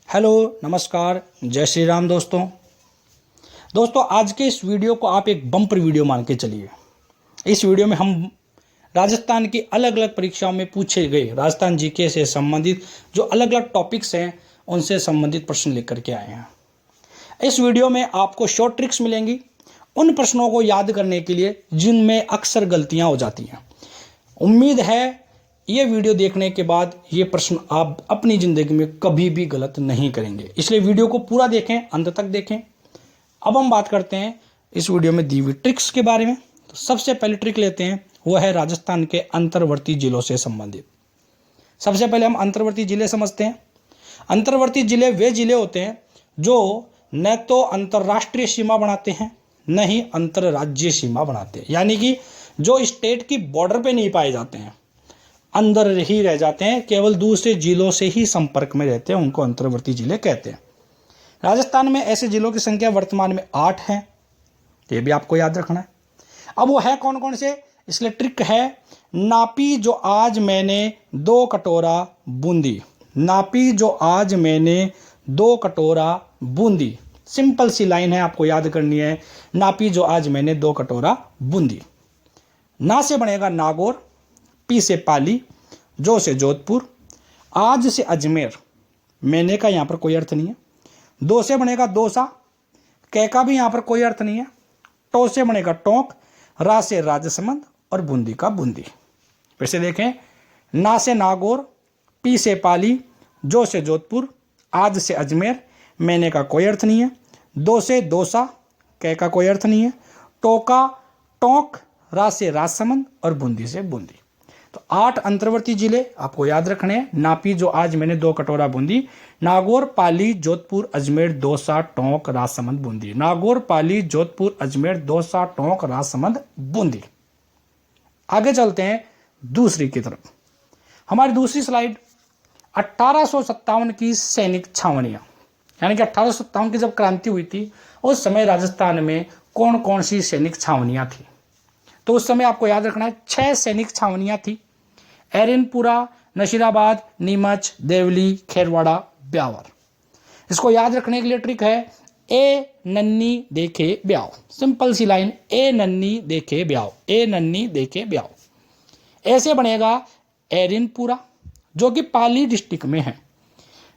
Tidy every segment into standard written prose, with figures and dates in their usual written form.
Hello, नमस्कार, जय श्री राम दोस्तों आज के इस वीडियो को आप एक बम्पर वीडियो मान के चलिए। इस वीडियो में हम राजस्थान की अलग अलग परीक्षाओं में पूछे गए राजस्थान जीके से संबंधित जो अलग अलग टॉपिक्स हैं उनसे संबंधित प्रश्न लेकर के आए हैं। इस वीडियो में आपको शॉर्ट ट्रिक्स मिलेंगी उन प्रश्नों को याद करने के लिए जिनमें अक्सर गलतियां हो जाती हैं। उम्मीद है ये वीडियो देखने के बाद ये प्रश्न आप अपनी ज़िंदगी में कभी भी गलत नहीं करेंगे, इसलिए वीडियो को पूरा देखें, अंत तक देखें। अब हम बात करते हैं इस वीडियो में दी हुई ट्रिक्स के बारे में। तो सबसे पहले ट्रिक लेते हैं, वो है राजस्थान के अंतर्वर्ती जिलों से संबंधित। सबसे पहले हम अंतर्वर्ती जिले समझते हैं। अंतर्वर्ती जिले वे जिले होते हैं जो न तो अंतर्राष्ट्रीय सीमा बनाते हैं न ही अंतर्राज्यीय सीमा बनाते हैं, यानी कि जो स्टेट की बॉर्डर पे नहीं पाए जाते हैं, अंदर ही रह जाते हैं, केवल दूसरे जिलों से ही संपर्क में रहते हैं, उनको अंतर्वर्ती जिले कहते हैं। राजस्थान में ऐसे जिलों की संख्या वर्तमान में 8 है, ये भी आपको याद रखना है। अब वो है कौन कौन से, इसलिए ट्रिक है नापी जो आज मैंने 2 कटोरा बूंदी। नापी जो आज मैंने 2 कटोरा बूंदी, सिंपल सी लाइन है, आपको याद करनी है। नापी जो आज मैंने 2 कटोरा बूंदी। ना से बनेगा नागौर, पी से पाली, जो से जोधपुर, आज से अजमेर, मैंने का यहाँ पर कोई अर्थ नहीं है। दो से बनेगा दोसा, कै का भी यहाँ पर कोई अर्थ नहीं है। टो से बनेगा टोंक, रा से राजसमंद और बूंदी का बूंदी। फिर से देखें, ना से नागौर, पी से पाली, जो से जोधपुर, आज से अजमेर, मैंने का कोई अर्थ नहीं है। दो से दोसा, कै का कोई अर्थ नहीं है। टोका टोंक, रा से राजसमंद और बूंदी से बूंदी। तो 8 अंतर्वर्ती जिले आपको याद रखने हैं। नापी जो आज मैंने 2 कटोरा बूंदी, नागौर, पाली, जोधपुर, अजमेर, दौसा, टोंक, राजसमंद, बूंदी। नागौर, पाली, जोधपुर, अजमेर, दौसा, टोंक, राजसमंद, बूंदी। आगे चलते हैं दूसरी की तरफ। हमारी दूसरी स्लाइड 1857 की सैनिक छावनियां, यानी कि 1857 की जब क्रांति हुई थी उस समय राजस्थान में कौन कौन सी सैनिक छावनियां थी। तो उस समय आपको याद रखना है 6 सैनिक छावनियां थी। एरनपुरा, नशीराबाद, नीमच, देवली, खेरवाड़ा, ब्यावर। इसको याद रखने के लिए ट्रिक है ए नन्नी देखे ब्याव। सिंपल सी लाइन, ए नन्नी देखे ब्याव, ए नन्नी देखे ब्याव। ऐसे बनेगा एरनपुरा जो कि पाली डिस्ट्रिक्ट में है।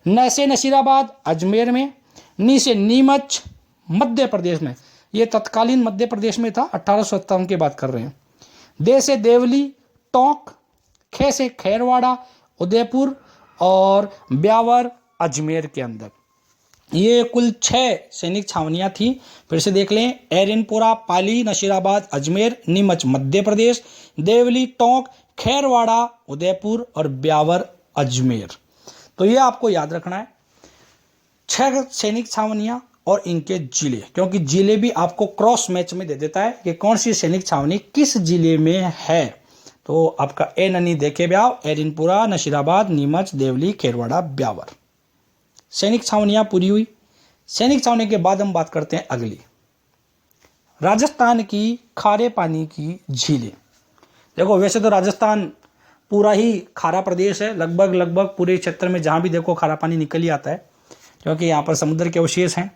न से नशीराबाद अजमेर में, नी से नीमच मध्य प्रदेश में, ये तत्कालीन मध्य प्रदेश में था, 1857 की बात कर रहे हैं। दे से देवली, टोंक, खे से खेरवाड़ा, उदयपुर और ब्यावर अजमेर के अंदर। ये कुल 6 सैनिक छावनियां थी। फिर से देख लें, एरनपुरा, पाली, नशीराबाद, अजमेर, नीमच मध्य प्रदेश, देवली, टोंक, खेरवाड़ा, उदयपुर और ब्यावर अजमेर। तो ये आपको याद रखना है 6 सैनिक छावनियां और इनके जिले, क्योंकि जिले भी आपको क्रॉस मैच में दे देता है कि कौन सी सैनिक छावनी किस जिले में है। तो आपका ए नन्नी देखे ब्याव, एरनपुरा, नशीराबाद, नीमच, देवली, खेरवाड़ा, ब्यावर। सैनिक छावनियां पूरी हुई। सैनिक छावनी के बाद हम बात करते हैं अगली, राजस्थान की खारे पानी की झीलें। देखो, वैसे तो राजस्थान पूरा ही खारा प्रदेश है, लगभग पूरे क्षेत्र में जहां भी देखो खारा पानी निकल ही आता है, क्योंकि यहाँ पर समुद्र के अवशेष हैं।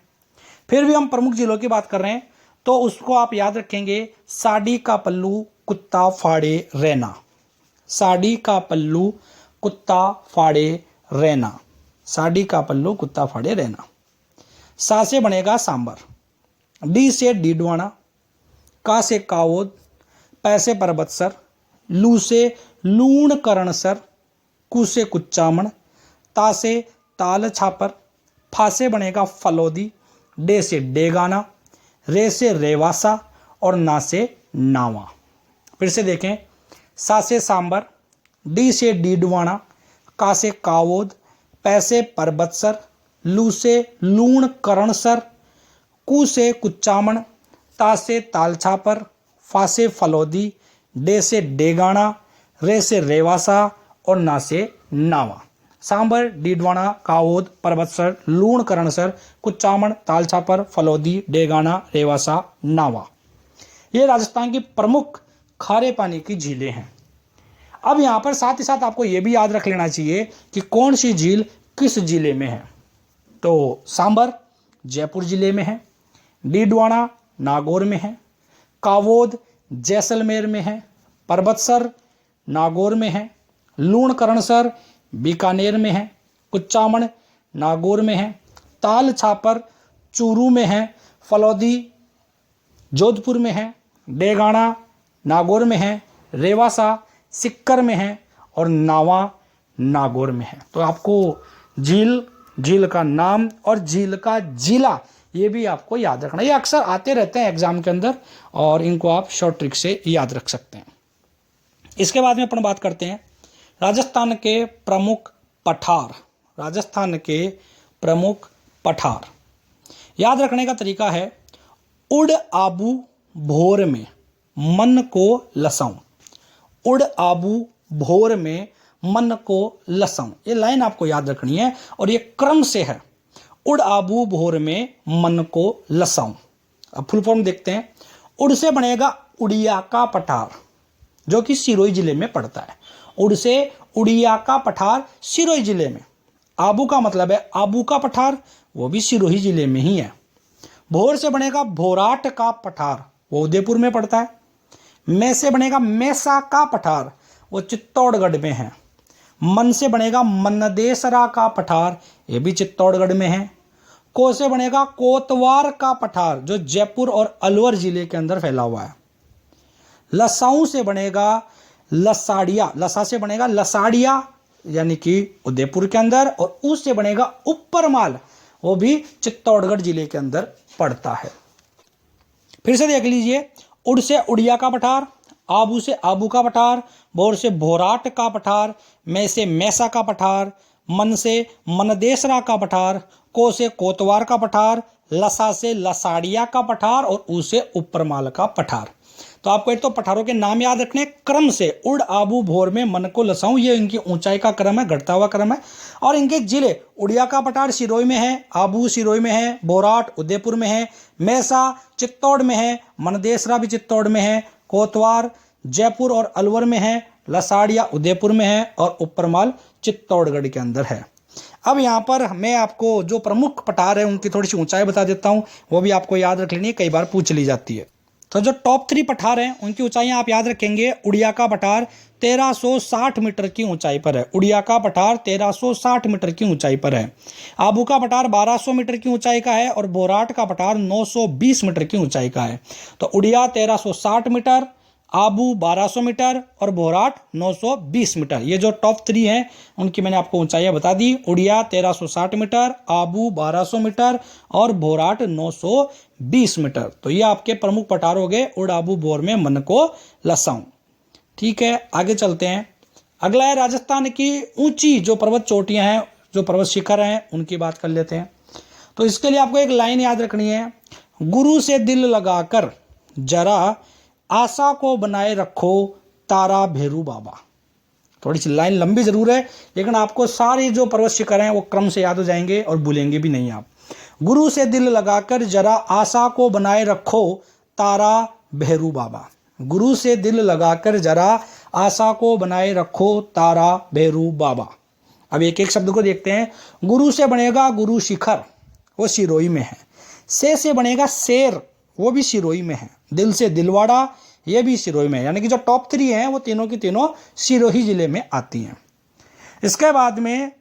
फिर भी हम प्रमुख जिलों की बात कर रहे हैं तो उसको आप याद रखेंगे, साड़ी का पल्लू कुत्ता फाड़े रैना। साड़ी का पल्लू कुत्ता फाड़े रैना, साड़ी का पल्लू कुत्ता फाड़े रैना। सा से बनेगा सांबर, डी से डीडवाना, का से कावोद, पै से परबतसर, लू से लूण करणसर, कु से कुच्चामण, ता से ताल छापर, फा से बनेगा फलोदी, डे से डेगाना, रे से रेवासा और ना से नावा। फिर से देखें, सा से सांबर, डी से डीडवाना, का से कावोद, पै से परबतसर, लू से लूण करणसर, कु से कुच्चामण, ता से तालछापर, फा से फलोदी, डे से डेगाना, रे से रेवासा और ना से नावा। सांबर, डीडवाना, कावोद, परबतसर, लूण करणसर, कुच्चामण, तालछापर, फलोदी, डेगाना, रेवासा, नावा। ये राजस्थान की प्रमुख खारे पानी की झीलें हैं। अब यहाँ पर साथ ही साथ आपको ये भी याद रख लेना चाहिए कि कौन सी झील किस जिले में है। तो सांबर जयपुर जिले में है, डीडवाना नागौर में है, कावोद जैसलमेर में है, पर्वतसर नागौर में है, लूणकरणसर बीकानेर में है, कुचामण नागौर में है, ताल छापर चूरू में है, फलौदी जोधपुर में है, डेगाना नागौर में है, रेवासा सिक्कर में है और नावा नागौर में है। तो आपको झील का नाम और झील का जिला ये भी आपको याद रखना, ये अक्सर आते रहते हैं एग्जाम के अंदर और इनको आप शॉर्ट ट्रिक से याद रख सकते हैं। इसके बाद में अपन बात करते हैं राजस्थान के प्रमुख पठार। राजस्थान के प्रमुख पठार याद रखने का तरीका है, उड़ आबू भोर में मन को लसाऊं। उड़ आबू भोर में मन को लसाऊं, ये लाइन आपको याद रखनी है और ये क्रम से है। उड़ आबू भोर में मन को लसाऊं। अब फुल फॉर्म देखते हैं। उड़ से बनेगा उड़िया का पठार, जो कि सिरोही जिले में पड़ता है। उड़ से उड़िया का पठार सिरोही जिले में। आबू का मतलब है आबू का पठार, वो भी सिरोही जिले में ही है। भोर से बनेगा भोराट का पठार, वो उदयपुर में पड़ता है। मैं से बनेगा मैसा का पठार, वो चित्तौड़गढ़ में है। मन से बनेगा मनदेसरा का पठार, ये भी चित्तौड़गढ़ में है। को से बनेगा कोतवार का पठार, जो जयपुर और अलवर जिले के अंदर फैला हुआ है। लसाऊ से बनेगा लसाड़िया, लसा से बनेगा लसाड़िया यानी कि उदयपुर के अंदर, और उस से बनेगा ऊपरमाल, वो भी चित्तौड़गढ़ जिले के अंदर पड़ता है। फिर से देख लीजिए, उड़ से उड़िया का पठार, आबू से आबू का पठार, भोर से भोराट का पठार, मैं से मैसा का पठार, मन से मनदेसरा का पठार, को से कोतवार का पठार, लसा से लसाड़िया का पठार और ऊ से ऊपरमाल का पठार। तो आपको एक तो पठारों के नाम याद रखने क्रम से। उड़ आबू भोर में मन को लसाऊं, ये इनकी ऊंचाई का क्रम है, घटता हुआ क्रम है। और इनके जिले, उड़िया का पठार सिरोही में है, आबू सिरोही में है, बोराट उदयपुर में है, मैसा चित्तौड़ में है, मनदेसरा भी चित्तौड़ में है, कोतवार जयपुर और अलवर में है, लसाड़िया उदयपुर में है और ऊपरमाल चित्तौड़गढ़ के अंदर है। अब यहाँ पर मैं आपको जो प्रमुख पठार है उनकी थोड़ी सी ऊंचाई बता देता हूँ, वो भी आपको याद रख लेनी है, कई बार पूछ ली जाती है। तो जो टॉप 3 पठार हैं उनकी ऊंचाइयां आप याद रखेंगे। उड़िया का पठार 1360 मीटर की ऊंचाई पर है। उड़िया का पठार 1360 मीटर की ऊंचाई पर है। आबू का पठार 1200 मीटर की ऊंचाई का है और बोराट का पठार 920 मीटर की ऊंचाई का है। तो उड़िया 1360 मीटर, आबू 1200 मीटर और बोराट 920 मीटर। ये जो टॉप 3 हैं उनकी मैंने आपको ऊंचाइयां बता दी। उड़िया 1360 मीटर, आबू 1200 मीटर और बोराट 920 मीटर। तो ये आपके प्रमुख पठार हो गए, उड़ आबू भोर में मन को लसाऊं। ठीक है, आगे चलते हैं। अगला है राजस्थान की ऊंची जो पर्वत चोटियां हैं, जो पर्वत शिखर हैं, उनकी बात कर लेते हैं। तो इसके लिए आपको एक लाइन याद रखनी है, गुरु से दिल लगाकर जरा आशा को बनाए रखो तारा भैरू बाबा। थोड़ी सी लाइन लंबी जरूर है, लेकिन आपको सारे जो पर्वत शिखर हैं वो क्रम से याद हो जाएंगे और भूलेंगे भी नहीं आप। गुरु से दिल लगाकर जरा आशा को बनाए रखो तारा भैरू बाबा। गुरु से दिल लगाकर जरा आशा को बनाए रखो तारा भैरू बाबा। अब एक एक शब्द को देखते हैं। गुरु से बनेगा गुरु शिखर, वो सिरोही में है। से बनेगा शेर, वो भी सिरोही में है। दिल से दिलवाड़ा, ये भी सिरोही में है। यानी कि जो टॉप 3 हैं वो तीनों की तीनों सिरोही जिले में आती हैं। इसके बाद में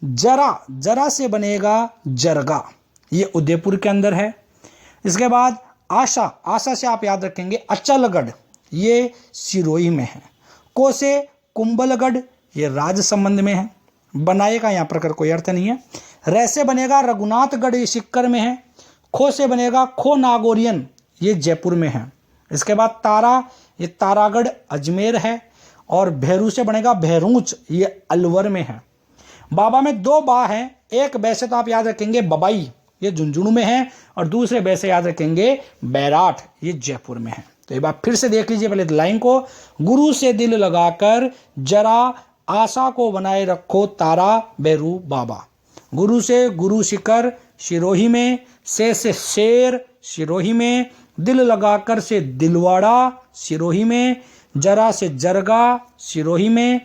जरा से बनेगा जरगा, ये उदयपुर के अंदर है। इसके बाद आशा से आप याद रखेंगे अचलगढ़, ये सिरोही में है। को से कुंभलगढ़, ये राजसमंद में है। बनाए का यहाँ पर कोई अर्थ नहीं है। रे से बनेगा रघुनाथगढ़, ये सिक्कर में है। खो से बनेगा खो नागौरियन, ये जयपुर में है। इसके बाद तारा, ये तारागढ़ अजमेर है। और भैरू से बनेगा भैरूच, ये अलवर में है। बाबा में 2 बा हैं, एक बै से तो आप याद रखेंगे बबाई, ये झुंझुनू में है, और दूसरे बै से याद रखेंगे बैराठ, ये जयपुर में है। तो एक बार फिर से देख लीजिए पहले लाइन को। गुरु से दिल लगाकर जरा आशा को बनाए रखो तारा भैरू बाबा। गुरु से गुरु शिखर सिरोही में, से शेर सिरोही में, दिल लगाकर से दिलवाड़ा सिरोही में, जरा से जरगा सिरोही में,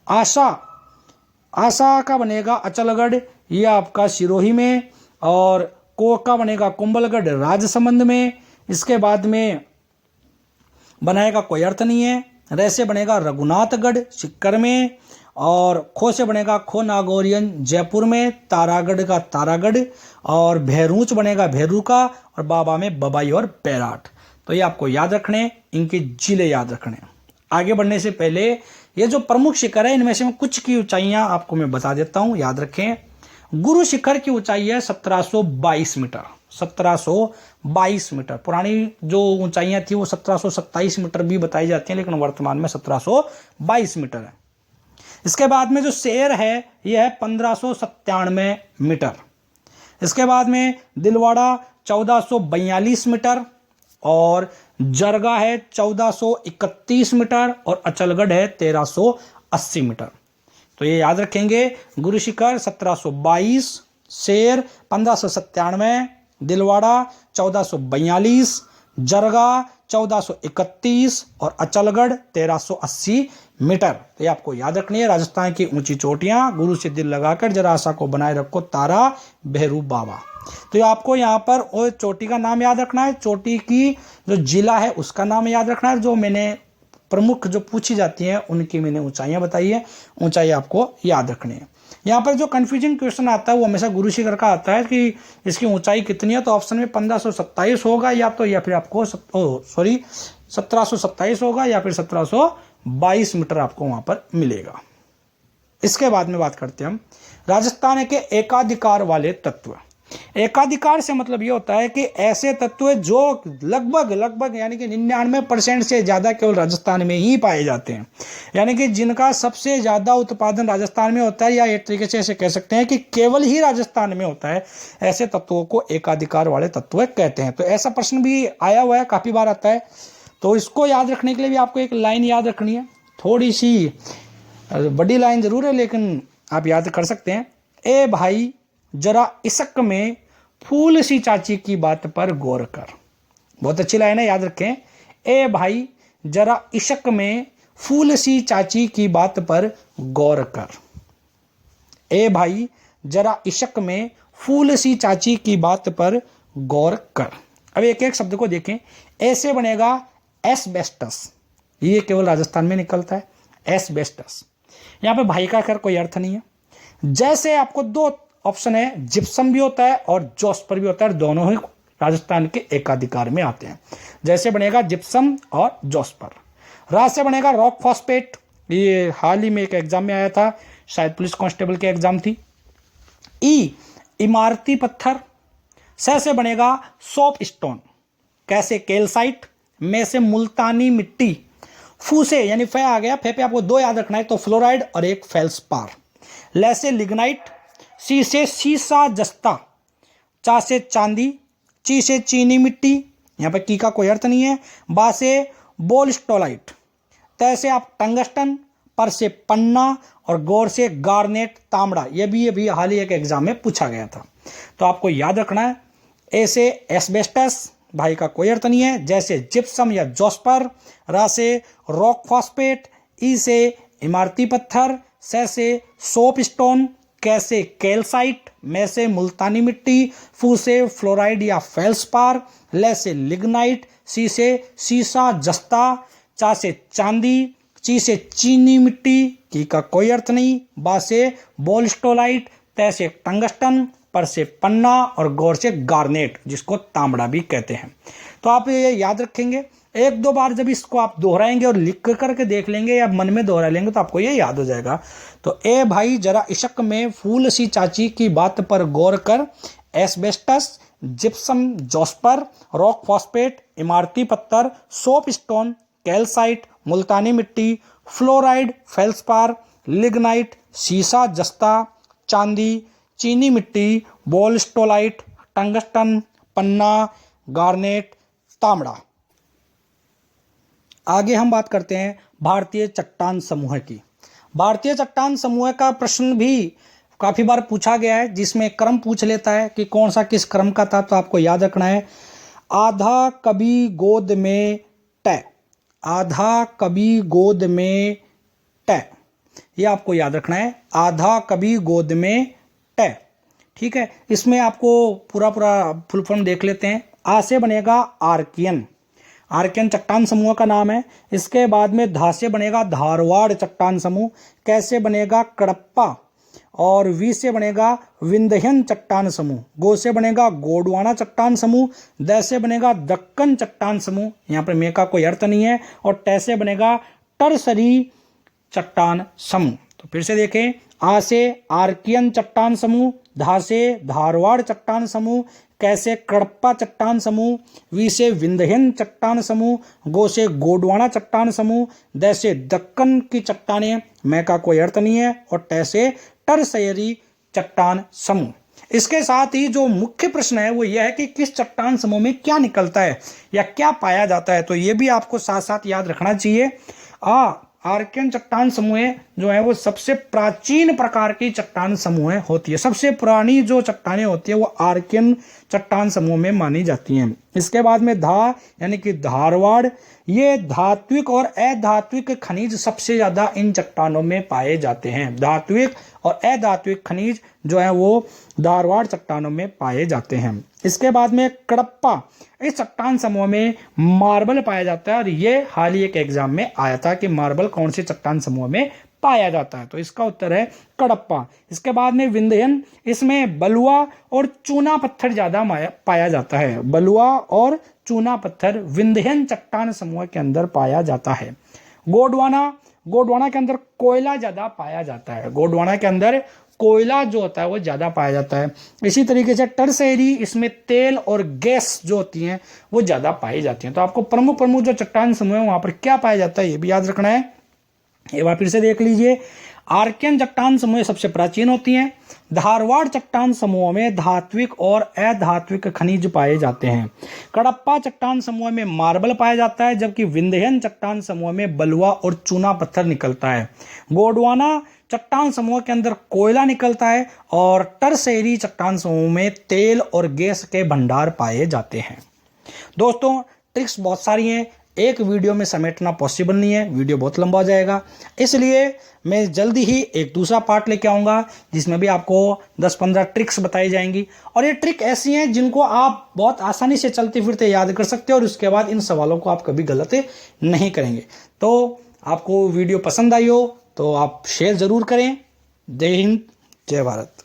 आशा का बनेगा अचलगढ़, ये आपका सिरोही में। और को का बनेगा कुंभलगढ़ राजसमंद में। इसके बाद में बनाएगा कोई अर्थ नहीं है। रे से बनेगा रघुनाथगढ़ सिक्कर में, और खो से बनेगा खो नागौरियन जयपुर में, तारागढ़ का तारागढ़, और भैरूच बनेगा भेरू का, और बाबा में बबाई और बैराट। तो ये आपको याद रखने, इनके जिले याद रखने। आगे बढ़ने से पहले ये जो प्रमुख शिखर है इनमें से कुछ की ऊंचाइयां आपको मैं बता देता हूं, याद रखें। गुरु शिखर की ऊंचाई है 1722 मीटर, 1722 मीटर। पुरानी जो ऊंचाइयां थी वो 1727 मीटर भी बताई जाती हैं, लेकिन वर्तमान में 1722 मीटर है। इसके बाद में जो शेर है यह है 1597 मीटर। इसके बाद में दिलवाड़ा 1442 मीटर, और जरगा है 1431 मीटर, और अचलगढ़ है 1380 मीटर। तो ये याद रखेंगे, गुरु शिखर 1722, शेर 1597, दिलवाड़ा 1442, जरगा 1431 और अचलगढ़ 1380 मीटर। तो ये आपको याद रखनी है। राजस्थान की ऊंची चोटियां, गुरु से दिल लगाकर जरा आशा को बनाए रखो तारा भैरू बाबा। तो ये आपको यहाँ पर वो चोटी का नाम याद रखना है, चोटी की जो जिला है उसका नाम याद रखना है। जो मैंने प्रमुख जो पूछी जाती हैं उनकी मैंने ऊंचाइयां बताई है, ऊंचाई आपको याद रखनी है। यहाँ पर जो कंफ्यूजिंग क्वेश्चन आता है वो हमेशा गुरु शिखर का आता है कि इसकी ऊंचाई कितनी है। तो ऑप्शन में 1527 होगा, या तो या फिर आपको 1727 होगा, या फिर 1722 मीटर आपको वहां पर मिलेगा। इसके बाद में बात करते हैं हम राजस्थान के एकाधिकार वाले तत्व। एकाधिकार से मतलब ये होता है कि ऐसे तत्व जो लगभग यानी कि 99% से ज्यादा केवल राजस्थान में ही पाए जाते हैं, यानी कि जिनका सबसे ज्यादा उत्पादन राजस्थान में होता है, या एक तरीके से ऐसे कह सकते हैं कि केवल ही राजस्थान में होता है। ऐसे तत्वों को एकाधिकार वाले तत्व कहते हैं। तो ऐसा प्रश्न भी आया हुआ है, काफी बार आता है। तो इसको याद रखने के लिए भी आपको एक लाइन याद रखनी है, थोड़ी सी बड़ी लाइन जरूर है लेकिन आप याद कर सकते हैं। ए भाई जरा इश्क में फूल सी चाची की बात पर गौर कर। बहुत अच्छी लाइन है, याद रखें। ए भाई जरा इश्क में फूल सी चाची की बात पर गौर कर। ए भाई जरा इश्क में फूल सी चाची की बात पर गौर कर। अब एक एक शब्द को देखें। ऐसे बनेगा एस्बेस्टस, ये केवल राजस्थान में निकलता है, एस्बेस्टस। यहां पे भाई का खैर कोई अर्थ नहीं है। जैसे आपको दो ऑप्शन है, जिप्सम भी होता है और जोस्पर भी होता है, दोनों ही राजस्थान के एकाधिकार में आते हैं। जैसे बनेगा जिप्सम और जोस्पर। रा से बनेगा रॉक फॉस्फेट, ये हाल ही में एक एग्जाम में आया था, शायद पुलिस कांस्टेबल की एग्जाम थी। ई इमारती पत्थर। से बनेगा सोप स्टोन। कैसे कैल्साइट। में से मुल्तानी मिट्टी। फू से यानी फे आ गया, फे पे आपको दो याद रखना है, तो फ्लोराइड और एक फेल्सपार। ले से लिग्नाइट। सी से सीसा जस्ता। चा से चांदी। ची से चीनी मिट्टी, यहां पर की का कोई अर्थ नहीं है। बा से बोलस्टोलाइट। तय से आप टंगस्टन। पर से पन्ना, और गौर से गार्नेट तांबड़ा। यह भी हाल ही एक एग्जाम में पूछा गया था, तो आपको याद रखना है। ए से एस्बेस्टस, भाई का कोई अर्थ नहीं है। जैसे जिप्सम या जोस्पर। रा से रॉक फॉस्फेट। ई से इमारती पत्थर। से सोप स्टोन। कैसे कैल्साइट। में से मुल्तानी मिट्टी। फू से फ्लोराइड या फेल्सपार। ले से लिग्नाइट। सी से सीसा जस्ता। चा से चांदी। ची से चीनी मिट्टी, की का कोई अर्थ नहीं। बा से बोलस्टोलाइट। तय से टंगस्टन। पर से पन्ना, और गौर से गार्नेट, जिसको तांबड़ा भी कहते हैं। तो आप ये याद रखेंगे। एक दो बार जब इसको आप दोहराएंगे और लिख करके देख लेंगे या मन में दोहरा लेंगे तो आपको ये याद हो जाएगा। तो ए भाई जरा इश्क में फूल सी चाची की बात पर गौर कर। एस्बेस्टस, जिप्सम, जोस्पर, रॉक फॉस्फेट, इमारती पत्थर, सोप स्टोन, कैल्साइट, मुल्तानी मिट्टी, फ्लोराइड, फेल्सपार, लिग्नाइट, सीसा जस्ता, चांदी, चीनी मिट्टी, बोलस्टोलाइट, टंगस्टन, पन्ना, गार्नेट, तांबड़ा। आगे हम बात करते हैं भारतीय चट्टान समूह की। भारतीय चट्टान समूह का प्रश्न भी काफी बार पूछा गया है, जिसमें क्रम पूछ लेता है कि कौन सा किस क्रम का था। तो आपको याद रखना है, आधा कभी गोद में टै। आधा कभी गोद में टै, ये आपको याद रखना है। आधा कभी गोद में टै, ठीक है, इसमें आपको पूरा फुल फॉर्म देख लेते हैं। आ से बनेगा आर्कियन, आर्कियन चट्टान समूह का नाम है। इसके बाद में धा से बनेगा धारवाड़ चट्टान समूह, कैसे बनेगा कडप्पा, और वी से बनेगा विंध्यन चट्टान समूह, गो से बनेगा गोंडवाना चट्टान समूह, द से बनेगा दक्कन चट्टान समूह, यहाँ पर मे का कोई अर्थ नहीं है, और ट से बनेगा टरसरी चट्टान समूह। तो फिर से देखें, आ से आर्कियन चट्टान समूह, धा से धारवाड़ चट्टान समूह, कैसे कडप्पा चट्टान समूह, वी से विंध्यन चट्टान समूह, गो से गोंडवाना चट्टान समूह, द से दक्कन की चट्टानें, मैं का कोई अर्थ नहीं है, और ट से टरसरी चट्टान समूह। इसके साथ ही जो मुख्य प्रश्न है वो यह है कि किस चट्टान समूह में क्या निकलता है या क्या पाया जाता है, तो ये भी आपको साथ साथ याद रखना चाहिए। आर्कियन चट्टान समूह जो है वो सबसे प्राचीन प्रकार की चट्टान समूह होती है, सबसे पुरानी जो चट्टानें होती है वो आर्कियन चट्टान समूह में मानी जाती हैं। इसके बाद में धा यानी कि धारवाड़, ये धात्विक और अधात्विक खनिज सबसे ज्यादा इन चट्टानों में पाए जाते हैं। धात्विक और अधात्विक खनिज जो है वो धारवाड़ चट्टानों में पाए जाते हैं। इसके बाद में कडप्पा, इस चट्टान समूह में मार्बल पाया जाता है, और ये हाल ही एक एग्जाम में आया था कि मार्बल कौन से चट्टान समूह में पाया जाता है, तो इसका उत्तर है कडप्पा। इसके बाद में विंध्यन, इसमें बलुआ और चूना पत्थर ज्यादा पाया जाता है, बलुआ और चूना पत्थर विंध्यन चट्टान समूह के अंदर पाया जाता है। गोंडवाना, गोंडवाना के अंदर कोयला ज्यादा पाया जाता है, गोंडवाना के अंदर कोयला जो होता है वो ज्यादा पाया जाता है। इसी तरीके से टरसरी, इसमें तेल और गैस जो होती हैं वो ज्यादा पाई जाती हैं। तो आपको प्रमुख जो चट्टान समूह है वहां पर क्या पाया जाता है ये भी याद रखना है। एक बार फिर से देख लीजिए, आर्कियन चट्टान समूह सबसे प्राचीन होती हैं। धारवाड़ चट्टान समूह में धात्विक और अधात्विक खनिज पाए जाते हैं। कडप्पा चट्टान समूह में मार्बल पाया जाता है, जबकि विंध्यन चट्टान समूह में बलुआ और चूना पत्थर निकलता है। गोंडवाना चट्टान समूह के अंदर कोयला निकलता है, और टरसरी चट्टान समूह में तेल और गैस के भंडार पाए जाते हैं। दोस्तों ट्रिक्स बहुत सारी हैं, एक वीडियो में समेटना पॉसिबल नहीं है, वीडियो बहुत लंबा हो जाएगा, इसलिए मैं जल्दी ही एक दूसरा पार्ट लेके आऊँगा जिसमें भी आपको 10-15 ट्रिक्स बताई जाएंगी। और ये ट्रिक ऐसी हैं जिनको आप बहुत आसानी से चलते फिरते याद कर सकते हो, और उसके बाद इन सवालों को आप कभी गलत नहीं करेंगे। तो आपको वीडियो पसंद आई हो तो आप शेयर ज़रूर करें। जय हिंद, जय भारत।